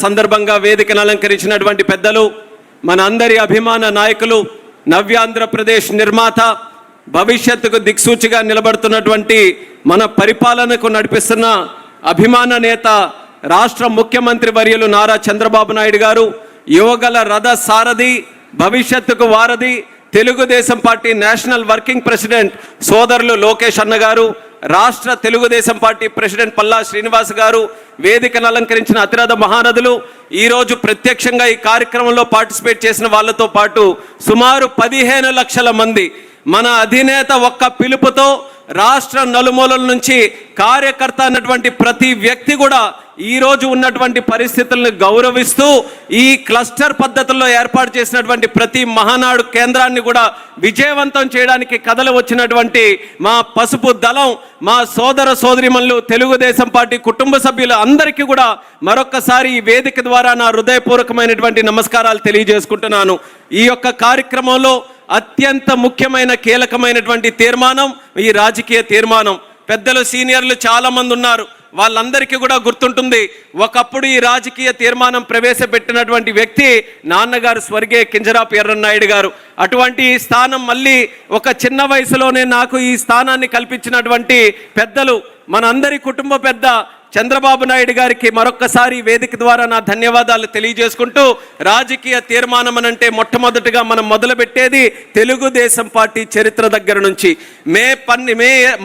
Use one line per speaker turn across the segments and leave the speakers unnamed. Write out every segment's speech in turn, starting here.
సందర్భంగా వేదికను అలంకరించినటువంటి పెద్దలు, మన అందరి అభిమాన నాయకులు, నవ్యాంధ్రప్రదేశ్ నిర్మాత, భవిష్యత్తుకు దిక్సూచిగా నిలబడుతున్నటువంటి మన పరిపాలనకు నడిపిస్తున్న అభిమాన నేత రాష్ట్ర ముఖ్యమంత్రి వర్యులు నారా చంద్రబాబు నాయుడు గారు, యువగల రథ సారథి, భవిష్యత్తుకు వారధి, Telugu Desam party national working president సోదరులు లోకేష్ అన్న గారు, రాష్ట్ర తెలుగుదేశం పార్టీ ప్రెసిడెంట్ పల్లా శ్రీనివాస్ గారు, వేదికను అలంకరించిన అతిరథ మహానదులు, ఈరోజు ప్రత్యక్షంగా ఈ కార్యక్రమంలో పార్టిసిపేట్ చేసిన వాళ్ళతో పాటు సుమారు 15 లక్షల మంది మన అధినేత ఒక్క పిలుపుతో రాష్ట్ర నలుమూలల నుంచి కార్యకర్త అన్నటువంటి ప్రతి వ్యక్తి కూడా ఈరోజు ఉన్నటువంటి పరిస్థితులను గౌరవిస్తూ ఈ క్లస్టర్ పద్ధతుల్లో ఏర్పాటు చేసినటువంటి ప్రతి మహానాడు కేంద్రాన్ని కూడా విజయవంతం చేయడానికి కథలు వచ్చినటువంటి మా పసుపు దళం, మా సోదర సోదరిమణులు, తెలుగుదేశం పార్టీ కుటుంబ సభ్యులు అందరికీ కూడా మరొక్కసారి ఈ వేదిక ద్వారా నా హృదయపూర్వకమైనటువంటి నమస్కారాలు తెలియజేసుకుంటున్నాను. ఈ యొక్క కార్యక్రమంలో అత్యంత ముఖ్యమైన కీలకమైనటువంటి తీర్మానం ఈ రాజకీయ తీర్మానం. పెద్దలు సీనియర్లు చాలామంది ఉన్నారు, వాళ్ళందరికీ కూడా గుర్తుంటుంది. ఒకప్పుడు ఈ రాజకీయ తీర్మానం ప్రవేశపెట్టినటువంటి వ్యక్తి నాన్నగారు స్వర్గీయ కింజరాపు ఎర్రన్నాయుడు గారు. అటువంటి స్థానం మళ్ళీ ఒక చిన్న వయసులోనే నాకు ఈ స్థానాన్ని కల్పించినటువంటి పెద్దలు, మనందరి కుటుంబ పెద్ద చంద్రబాబు నాయుడు గారికి మరొక్కసారి వేదిక ద్వారా నా ధన్యవాదాలు తెలియజేసుకుంటూ, రాజకీయ తీర్మానం అనంటే మొట్టమొదటిగా మనం మొదలుపెట్టేది తెలుగుదేశం పార్టీ చరిత్ర దగ్గర నుంచి.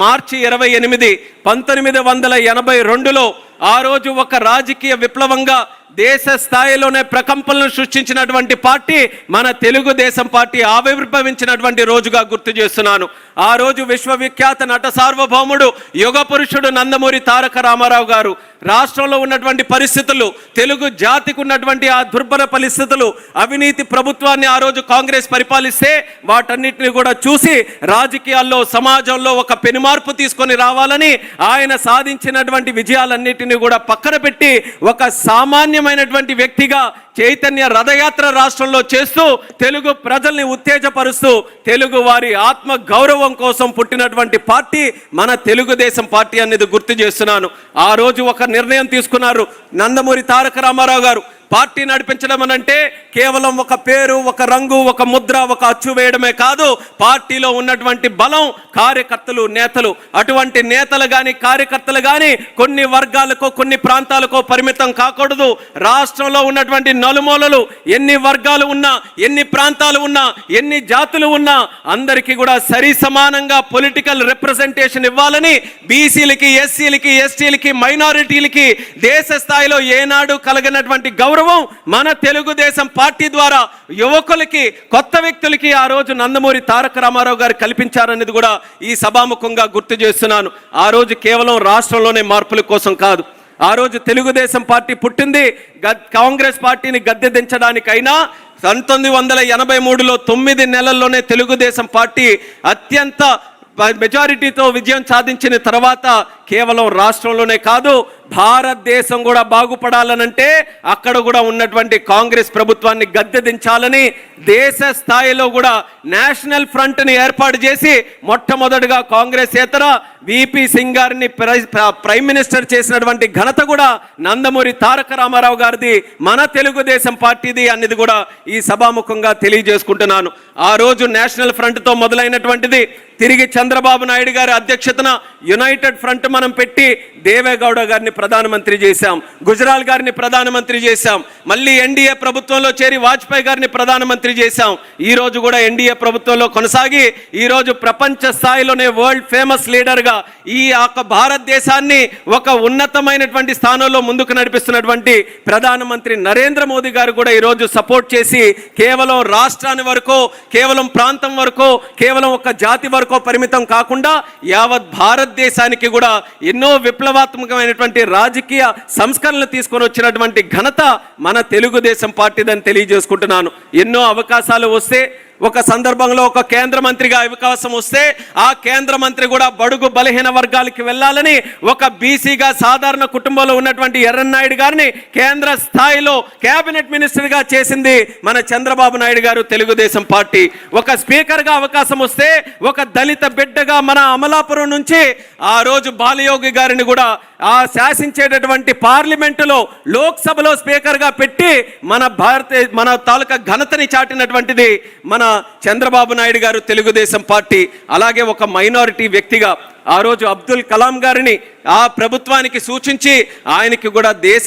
మార్చి 28, 1982లో ఆ రోజు ఒక రాజకీయ విప్లవంగా దేశ స్థాయిలోనే ప్రకంపనలు సృష్టించినటువంటి పార్టీ మన తెలుగుదేశం పార్టీ ఆవిర్భవించినటువంటి రోజుగా గుర్తు చేస్తున్నాను. ఆ రోజు విశ్వవిఖ్యాత నట సార్వభౌముడు, యుగ పురుషుడు నందమూరి తారక రామారావు గారు రాష్ట్రంలో ఉన్నటువంటి పరిస్థితులు, తెలుగు జాతికి ఉన్నటువంటి ఆ దుర్భర పరిస్థితులు, అవినీతి ప్రభుత్వాన్ని ఆ రోజు కాంగ్రెస్ పరిపాలిస్తే వాటన్నిటిని కూడా చూసి రాజకీయాల్లో సమాజంలో ఒక పెనుమార్పు తీసుకొని రావాలని ఆయన సాధించినటువంటి విజయాలన్నిటిని కూడా పక్కన పెట్టి ఒక సామాన్యమైనటువంటి వ్యక్తిగా చైతన్య రథయాత్ర రాష్ట్రంలో చేస్తూ తెలుగు ప్రజల్ని ఉత్తేజపరుస్తూ తెలుగు వారి ఆత్మ గౌరవం కోసం పుట్టినటువంటి పార్టీ మన తెలుగుదేశం పార్టీ అనేది గుర్తు చేస్తున్నాను. ఆ రోజు ఒక నిర్ణయం తీసుకున్నారు నందమూరి తారక రామారావు గారు. పార్టీ నడిపించడం అనంటే కేవలం ఒక పేరు, ఒక రంగు, ఒక ముద్ర, ఒక అచ్చు వేయడమే కాదు, పార్టీలో ఉన్నటువంటి బలం కార్యకర్తలు, నేతలు. అటువంటి నేతలు కానీ కార్యకర్తలు కానీ కొన్ని వర్గాలకో కొన్ని ప్రాంతాలకో పరిమితం కాకూడదు. రాష్ట్రంలో ఉన్నటువంటి నలుమూలలు ఎన్ని వర్గాలు ఉన్నా, ఎన్ని ప్రాంతాలు ఉన్నా, ఎన్ని జాతులు ఉన్నా అందరికీ కూడా సరి సమానంగా పొలిటికల్ రిప్రజెంటేషన్ ఇవ్వాలని బీసీలకి, ఎస్సీలకి, ఎస్టీలకి, మైనారిటీలకి దేశ స్థాయిలో ఏనాడు కలగనటువంటి గౌరవం మన తెలుగుదేశం పార్టీ ద్వారా యువకులకి, కొత్త వ్యక్తులకి ఆ రోజు నందమూరి తారక రామారావు గారు కల్పించారనేది కూడా ఈ సభాముఖంగా గుర్తు చేస్తున్నాను. ఆ రోజు కేవలం రాష్ట్రంలోనే మార్పుల కోసం కాదు. ఆ రోజు తెలుగుదేశం పార్టీ పుట్టింది కాంగ్రెస్ పార్టీని గద్దె దించడానికైనా 1983లో 9 నెలల్లోనే తెలుగుదేశం పార్టీ అత్యంత మెజారిటీతో విజయం సాధించిన తర్వాత కేవలం రాష్ట్రంలోనే కాదు, భారతదేశం కూడా బాగుపడాలనంటే అక్కడ కూడా ఉన్నటువంటి కాంగ్రెస్ ప్రభుత్వాన్ని గద్దె దించాలని దేశ స్థాయిలో కూడా నేషనల్ ఫ్రంట్ని ఏర్పాటు చేసి మొట్టమొదటిగా కాంగ్రెస్ ఏతర విపి సింగ్ గారిని ప్రైమ్ మినిస్టర్ చేసినటువంటి ఘనత కూడా నందమూరి తారక రామారావు గారిది, మన తెలుగుదేశం పార్టీది అనేది కూడా ఈ సభాముఖంగా తెలియజేసుకుంటున్నాను. ఆ రోజు నేషనల్ ఫ్రంట్తో మొదలైనటువంటిది తిరిగి చంద్రబాబు నాయుడు గారి అధ్యక్షతన యునైటెడ్ ఫ్రంట్ మనం పెట్టి దేవేగౌడ గారిని ప్రధానమంత్రి చేశాం, గుజరాల్ గారిని ప్రధానమంత్రి చేశాం, మళ్ళీ ఎన్డీఏ ప్రభుత్వంలో చేరి వాజ్పేయి గారిని ప్రధానమంత్రి చేశాం. ఈ రోజు కూడా ఎన్డీఏ ప్రభుత్వంలో కొనసాగి ఈరోజు ప్రపంచ స్థాయిలోనే వరల్డ్ ఫేమస్ లీడర్గా ఈ భారతదేశాన్ని ఒక ఉన్నతమైనటువంటి స్థానంలో ముందుకు నడిపిస్తున్నటువంటి ప్రధానమంత్రి నరేంద్ర మోదీ గారు కూడా ఈరోజు సపోర్ట్ చేసి కేవలం రాష్ట్రాన్ని వరకు, కేవలం ప్రాంతం వరకు, కేవలం ఒక జాతి వరకు పరిమితం కాకుండా యావత్ భారతదేశానికి కూడా ఎన్నో విప్లవాత్మకమైనటువంటి రాజకీయ సంస్కరణలు తీసుకొని వచ్చినటువంటి ఘనత మన తెలుగుదేశం పార్టీదని తెలియజేసుకుంటున్నాను. ఎన్నో అవకాశాలు వస్తే ఒక సందర్భంలో ఒక కేంద్ర మంత్రిగా అవకాశం వస్తే ఆ కేంద్ర మంత్రి కూడా బడుగు బలహీన వర్గాలకి వెళ్ళాలని ఒక బీసీగా సాధారణ కుటుంబంలో ఉన్నటువంటి ఎర్రన్నాయుడు గారిని కేంద్ర స్థాయిలో కేబినెట్ మినిస్టర్గా చేసింది మన చంద్రబాబు నాయుడు గారు, తెలుగుదేశం పార్టీ. ఒక స్పీకర్గా అవకాశం వస్తే ఒక దళిత బిడ్డగా మన అమలాపురం నుంచి ఆ రోజు బాలయోగి గారిని కూడా ఆ శాసించేటటువంటి పార్లమెంటులో లోక్సభలో స్పీకర్గా పెట్టి మన తాలూకా ఘనతని చాటినటువంటిది మన చంద్రబాబు నాయుడు గారు, తెలుగుదేశం పార్టీ. అలాగే ఒక మైనారిటీ వ్యక్తిగా ఆ రోజు అబ్దుల్ కలాం గారిని ఆ ప్రభుత్వానికి సూచించి ఆయనకి కూడా దేశ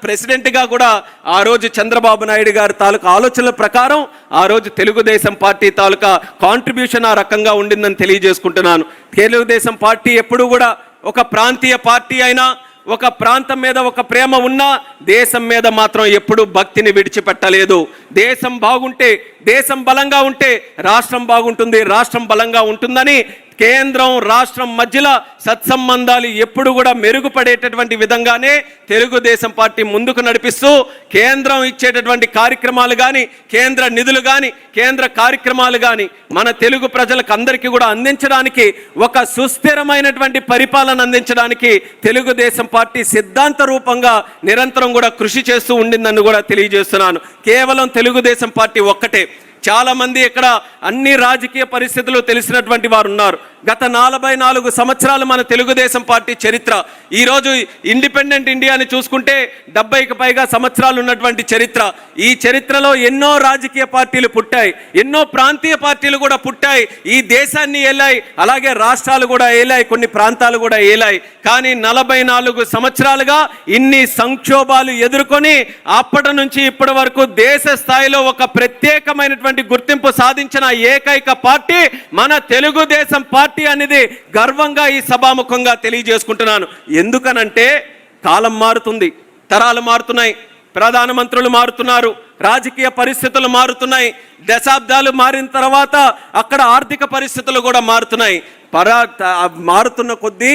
ప్రెసిడెంట్గా కూడా ఆ రోజు చంద్రబాబు నాయుడు గారి తాలూకా ఆలోచనల ప్రకారం ఆ రోజు తెలుగుదేశం పార్టీ తాలూకా కాంట్రిబ్యూషన్ ఆ రకంగా ఉండిందని తెలియజేసుకుంటున్నాను. తెలుగుదేశం పార్టీ ఎప్పుడు కూడా ఒక ప్రాంతీయ పార్టీ అయినా, ఒక ప్రాంతం మీద ఒక ప్రేమ ఉన్నా దేశం మీద మాత్రం ఎప్పుడూ భక్తిని విడిచిపెట్టలేదు. దేశం బాగుంటే, దేశం బలంగా ఉంటే రాష్ట్రం బాగుంటుంది, రాష్ట్రం బలంగా ఉంటుందని కేంద్రం రాష్ట్రం మధ్యలో సత్సంబంధాలు ఎప్పుడు కూడా మెరుగుపడేటటువంటి విధంగానే తెలుగుదేశం పార్టీ ముందుకు నడిపిస్తూ కేంద్రం ఇచ్చేటటువంటి కార్యక్రమాలు కానీ, కేంద్ర నిధులు కానీ, కేంద్ర కార్యక్రమాలు కానీ మన తెలుగు ప్రజలకు అందరికీ కూడా అందించడానికి, ఒక సుస్థిరమైనటువంటి పరిపాలన అందించడానికి తెలుగుదేశం పార్టీ సిద్ధాంత రూపంగా నిరంతరం కూడా కృషి చేస్తూ ఉండిందని కూడా తెలియజేస్తున్నాను. కేవలం తెలుగుదేశం పార్టీ ఒక్కటే. చాలా మంది ఇక్కడ అన్ని రాజకీయ పరిస్థితులు తెలిసినటువంటి వారు ఉన్నారు. గత 44 సంవత్సరాలు మన తెలుగుదేశం పార్టీ చరిత్ర. ఈరోజు ఇండిపెండెంట్ ఇండియాని చూసుకుంటే 70కి పైగా సంవత్సరాలు ఉన్నటువంటి చరిత్ర. ఈ చరిత్రలో ఎన్నో రాజకీయ పార్టీలు పుట్టాయి, ఎన్నో ప్రాంతీయ పార్టీలు కూడా పుట్టాయి. ఈ దేశాన్ని ఏలాయి, అలాగే రాష్ట్రాలు కూడా ఏలాయి, కొన్ని ప్రాంతాలు కూడా ఏలాయి. కానీ 44 సంవత్సరాలుగా ఇన్ని సంక్షోభాలు ఎదుర్కొని అప్పటి నుంచి ఇప్పటి వరకు దేశ స్థాయిలో ఒక ప్రత్యేకమైనటువంటి గుర్తింపు సాధించిన ఏకైక పార్టీ మన తెలుగుదేశం పార్టీ అనేది గర్వంగా ఈ సభాముఖంగా తెలియజేసుకుంటున్నాను. ఎందుకనంటే కాలం మారుతుంది, తరాలు మారుతున్నాయి, ప్రధానమంత్రులు మారుతున్నారు, రాజకీయ పరిస్థితులు మారుతున్నాయి, దశాబ్దాలు మారిన తర్వాత అక్కడ ఆర్థిక పరిస్థితులు కూడా మారుతున్నాయి. మారుతున్న కొద్దీ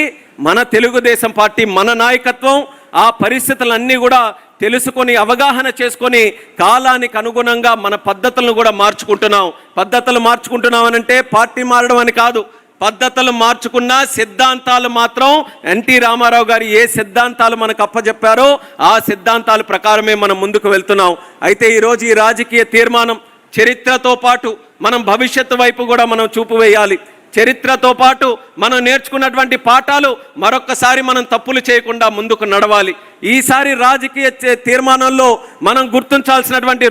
మన తెలుగుదేశం పార్టీ, మన నాయకత్వం ఆ పరిస్థితులన్నీ కూడా తెలుసుకొని అవగాహన చేసుకొని కాలానికి అనుగుణంగా మన పద్ధతులను కూడా మార్చుకుంటున్నాం. పద్ధతులు మార్చుకుంటున్నాం అనంటే పార్టీ మారడం అని కాదు. పద్ధతులు మార్చుకున్న సిద్ధాంతాలు మాత్రం ఎన్టీ రామారావు గారు ఏ సిద్ధాంతాలు మనకు అప్పచెప్పారో ఆ సిద్ధాంతాల ప్రకారమే మనం ముందుకు వెళ్తున్నాం. అయితే ఈరోజు ఈ రాజకీయ తీర్మానం చరిత్రతో పాటు మనం భవిష్యత్తు వైపు కూడా మనం చూపు వేయాలి. చరిత్రతో పాటు మనం నేర్చుకున్నటువంటి పాఠాలు మరొక్కసారి మనం తప్పులు చేయకుండా ముందుకు నడవాలి. ఈసారి రాజకీయ తీర్మానంలో మనం గుర్తించాల్సినటువంటి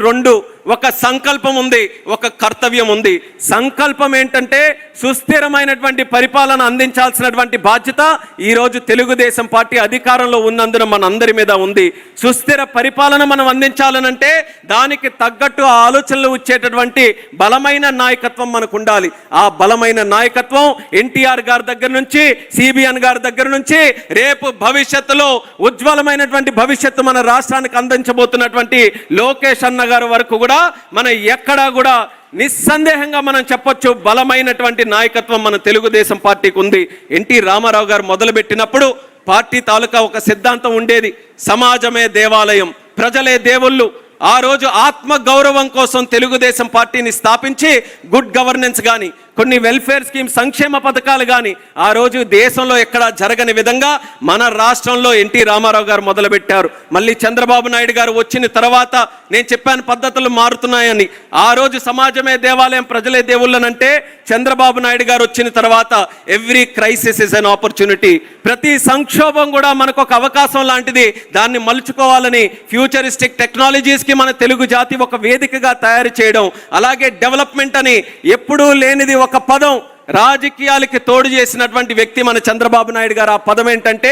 ఒక సంకల్పం ఉంది, ఒక కర్తవ్యం ఉంది. సంకల్పం ఏంటంటే సుస్థిరమైనటువంటి పరిపాలన అందించాల్సినటువంటి బాధ్యత ఈరోజు తెలుగుదేశం పార్టీ అధికారంలో ఉన్నందున మన అందరి మీద ఉంది. సుస్థిర పరిపాలన మనం అందించాలనంటే దానికి తగ్గట్టు ఆ ఆలోచనలు వచ్చేటటువంటి బలమైన నాయకత్వం మనకు ఉండాలి. ఆ బలమైన నాయకత్వం ఎన్టీఆర్ గారి దగ్గర నుంచి, సిబిఎన్ గారి దగ్గర నుంచి, రేపు భవిష్యత్తులో ఉజ్వలమైనటువంటి భవిష్యత్తు మన రాష్ట్రానికి అందించబోతున్నటువంటి లోకేష్ అన్న గారి వరకు కూడా మనం ఎక్కడా కూడా నిస్సందేహంగా మనం చెప్పొచ్చు బలమైనటువంటి నాయకత్వం మన తెలుగుదేశం పార్టీకి ఉంది. ఎన్టీ రామారావు గారు మొదలుపెట్టినప్పుడు పార్టీ తాలూకా ఒక సిద్ధాంతం ఉండేది, సమాజమే దేవాలయం, ప్రజలే దేవుళ్ళు. ఆ రోజు ఆత్మ గౌరవం కోసం తెలుగుదేశం పార్టీని స్థాపించి గుడ్ గవర్నెన్స్ కానీ, కొన్ని వెల్ఫేర్ స్కీమ్ సంక్షేమ పథకాలు కానీ ఆ రోజు దేశంలో ఎక్కడా జరగని విధంగా మన రాష్ట్రంలో ఎన్టీ రామారావు గారు మొదలుపెట్టారు. మళ్ళీ చంద్రబాబు నాయుడు గారు వచ్చిన తర్వాత నేను చెప్పాను పద్ధతులు మారుతున్నాయని. ఆ రోజు సమాజమే దేవాలయం, ప్రజలే దేవుళ్ళనంటే చంద్రబాబు నాయుడు గారు వచ్చిన తర్వాత every crisis is an opportunity, ప్రతి సంక్షోభం కూడా మనకు ఒక అవకాశం లాంటిది. దాన్ని మలుచుకోవాలని ఫ్యూచరిస్టిక్ టెక్నాలజీస్కి మన తెలుగు జాతి ఒక వేదికగా తయారు చేయడం, అలాగే డెవలప్మెంట్ అని ఎప్పుడూ లేనిది ఒక పదం రాజకీయాలకి తోడు చేసినటువంటి వ్యక్తి మన చంద్రబాబు నాయుడు గారు. ఆ పదం ఏంటంటే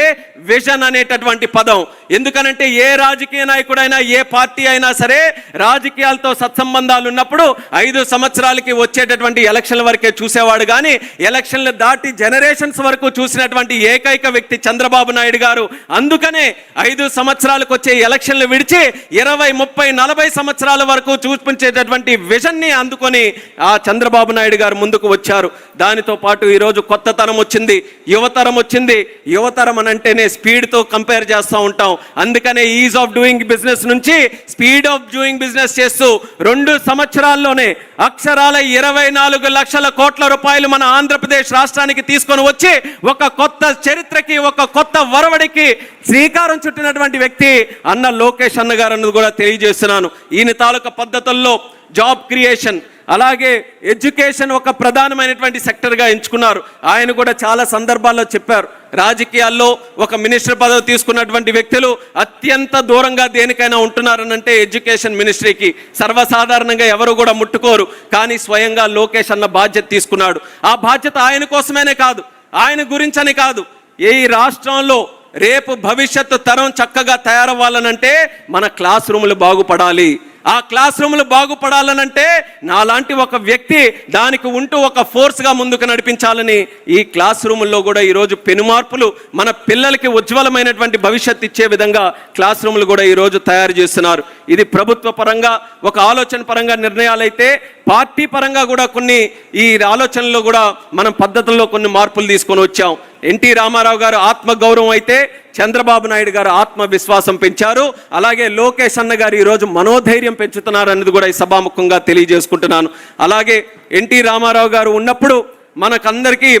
విజన్ అనేటటువంటి పదం. ఎందుకనంటే ఏ రాజకీయ నాయకుడైనా, ఏ పార్టీ అయినా సరే రాజకీయాలతో సత్సంబంధాలు ఉన్నప్పుడు 5 సంవత్సరాలకి వచ్చేటటువంటి ఎలక్షన్ల వరకే చూసేవాడు, కానీ ఎలక్షన్లు దాటి జనరేషన్స్ వరకు చూసినటువంటి ఏకైక వ్యక్తి చంద్రబాబు నాయుడు గారు. అందుకనే 5 సంవత్సరాలకు వచ్చే ఎలక్షన్లు విడిచి 20, 30, 40 సంవత్సరాల వరకు చూపించేటటువంటి విజన్ని అందుకొని ఆ చంద్రబాబు నాయుడు గారు ముందుకు వచ్చారు. దానితో పాటు ఈరోజు కొత్త తరం వచ్చింది, యువతరం వచ్చింది. యువతరం అని అంటేనే స్పీడ్తో కంపేర్ చేస్తూ ఉంటాం. అందుకనే ఈజ్ ఆఫ్ డూయింగ్ బిజినెస్ నుంచి స్పీడ్ ఆఫ్ డూయింగ్ బిజినెస్ చేస్తూ 2 సంవత్సరాల్లోనే అక్షరాల 24 లక్షల కోట్ల రూపాయలు మన ఆంధ్రప్రదేశ్ రాష్ట్రానికి తీసుకొని వచ్చి ఒక కొత్త చరిత్రకి, ఒక కొత్త వరవడికి శ్రీకారం చుట్టినటువంటి వ్యక్తి అన్న లోకేష్ అన్న గారు అన్నది కూడా తెలియజేస్తున్నాను. ఈయన తాలూకా పద్ధతుల్లో జాబ్ క్రియేషన్, అలాగే ఎడ్యుకేషన్ ఒక ప్రధానమైనటువంటి సెక్టర్గా ఎంచుకున్నారు. ఆయన కూడా చాలా సందర్భాల్లో చెప్పారు, రాజకీయాల్లో ఒక మినిస్టర్ పదవి తీసుకున్నటువంటి వ్యక్తులు అత్యంత దూరంగా దేనికైనా ఉంటున్నారనంటే ఎడ్యుకేషన్ మినిస్ట్రీకి. సర్వసాధారణంగా ఎవరు కూడా ముట్టుకోరు, కానీ స్వయంగా లోకేష్ అన్న బాధ్యత తీసుకున్నాడు. ఆ బాధ్యత ఆయన కోసమేనే కాదు, ఆయన గురించని కాదు, ఈ రాష్ట్రంలో రేపు భవిష్యత్తు తరం చక్కగా తయారవ్వాలనంటే మన క్లాస్ రూములు బాగుపడాలి. ఆ క్లాస్ రూములు బాగుపడాలనంటే నాలాంటి ఒక వ్యక్తి దానికి ఉంటూ ఒక ఫోర్స్గా ముందుకు నడిపించాలని ఈ క్లాస్ రూముల్లో కూడా ఈరోజు పెనుమార్పులు, మన పిల్లలకి ఉజ్వలమైనటువంటి భవిష్యత్తు ఇచ్చే విధంగా క్లాస్ రూములు కూడా ఈరోజు తయారు చేస్తున్నారు. ఇది ప్రభుత్వ పరంగా ఒక ఆలోచన పరంగా నిర్ణయాలైతే, పార్టీ పరంగా కూడా కొన్ని ఈ ఆలోచనలో కూడా మనం పద్ధతుల్లో కొన్ని మార్పులు తీసుకొని వచ్చాం. ఎన్టీ రామారావు గారు ఆత్మగౌరవం అయితే చంద్రబాబు నాయుడు గారు ఆత్మవిశ్వాసం పెంచారు. అలాగే లోకేష్ అన్న గారు ఈరోజు మనోధైర్యం పెంచుతున్నారు అన్నది కూడా ఈ సభాముఖంగా తెలియజేసుకుంటున్నాను. అలాగే ఎన్టీ రామారావు గారు ఉన్నప్పుడు మనకందరికీ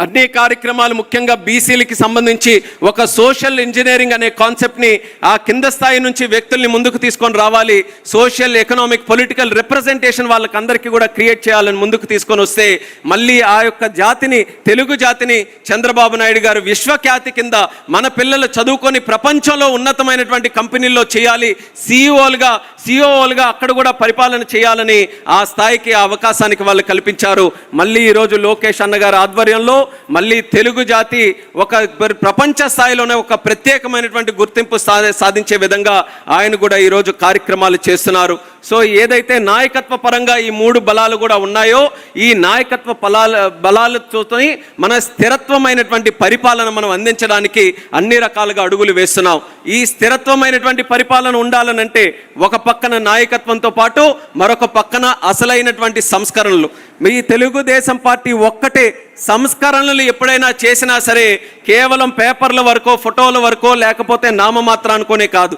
అన్ని కార్యక్రమాలు, ముఖ్యంగా బీసీలకి సంబంధించి ఒక సోషల్ ఇంజనీరింగ్ అనే కాన్సెప్ట్ని ఆ కింద స్థాయి నుంచి వ్యక్తుల్ని ముందుకు తీసుకొని రావాలి, సోషల్ ఎకనామిక్ పొలిటికల్ రిప్రజెంటేషన్ వాళ్ళకందరికీ కూడా క్రియేట్ చేయాలని ముందుకు తీసుకొని వస్తే మళ్ళీ ఆ యొక్క జాతిని, తెలుగు జాతిని చంద్రబాబు నాయుడు గారు విశ్వఖ్యాతి కింద మన పిల్లలు చదువుకొని ప్రపంచంలో ఉన్నతమైనటువంటి కంపెనీల్లో చేయాలి, సిఇఓలుగా అక్కడ కూడా పరిపాలన చేయాలని ఆ స్థాయికి, ఆ అవకాశానికి వాళ్ళు కల్పించారు. మళ్ళీ ఈరోజు లోకేష్ అన్నగారి ఆధ్వర్యంలో మళ్ళీ తెలుగు జాతి ఒక ప్రపంచ స్థాయిలోనే ఒక ప్రత్యేకమైనటువంటి గుర్తింపు సాధించే విధంగా ఆయన కూడా ఈరోజు కార్యక్రమాలు చేస్తున్నారు. సో ఏదైతే నాయకత్వ పరంగా ఈ 3 బలాలు కూడా ఉన్నాయో, ఈ నాయకత్వ బలాలతో మన స్థిరత్వమైనటువంటి పరిపాలన మనం అందించడానికి అన్ని రకాలుగా అడుగులు వేస్తున్నాం. ఈ స్థిరత్వమైనటువంటి పరిపాలన ఉండాలనంటే ఒక పక్కన నాయకత్వంతో పాటు మరొక పక్కన అసలైనటువంటి సంస్కరణలు. మీ తెలుగుదేశం పార్టీ ఒక్కటే సంస్కరణలు ఎప్పుడైనా చేసినా సరే కేవలం పేపర్ల వరకో, ఫోటోల వరకో, లేకపోతే నామమాత్రానికోనే కాదు.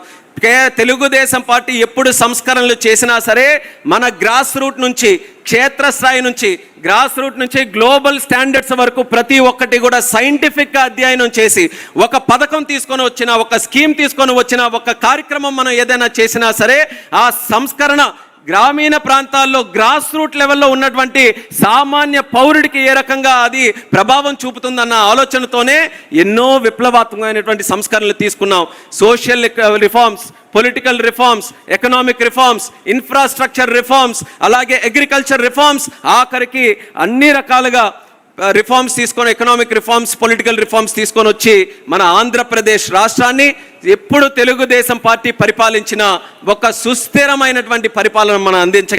తెలుగుదేశం పార్టీ ఎప్పుడు సంస్కరణలు చేసినా సరే మన గ్రాస్ రూట్ నుంచి, క్షేత్రస్థాయి నుంచి, గ్రాస్ రూట్ నుంచి గ్లోబల్ స్టాండర్డ్స్ వరకు ప్రతి ఒక్కటి కూడా సైంటిఫిక్గా అధ్యయనం చేసి ఒక పథకం తీసుకొని వచ్చిన, ఒక స్కీమ్ తీసుకొని వచ్చిన, ఒక కార్యక్రమం మనం ఏదైనా చేసినా సరే ఆ సంస్కరణ గ్రామీణ ప్రాంతాల్లో గ్రాస్ రూట్ లెవెల్లో ఉన్నటువంటి సామాన్య పౌరుడికి ఏ రకంగా అది ప్రభావం చూపుతుందన్న ఆలోచనతోనే ఎన్నో విప్లవాత్మకమైనటువంటి సంస్కరణలు తీసుకున్నాం. Social reforms, political reforms, economic reforms, infrastructure reforms, అలాగే అగ్రికల్చర్ రిఫార్మ్స్, ఆఖరికి అన్ని రకాలుగా రిఫార్మ్స్ తీసుకొని, ఎకనామిక్ రిఫార్మ్స్, పొలిటికల్ రిఫార్మ్స్ తీసుకొని వచ్చి మన ఆంధ్రప్రదేశ్ రాష్ట్రాన్ని ఎప్పుడు తెలుగుదేశం పార్టీ పరిపాలించిన ఒక సుస్థిరమైనటువంటి పరిపాలన మనం అందించ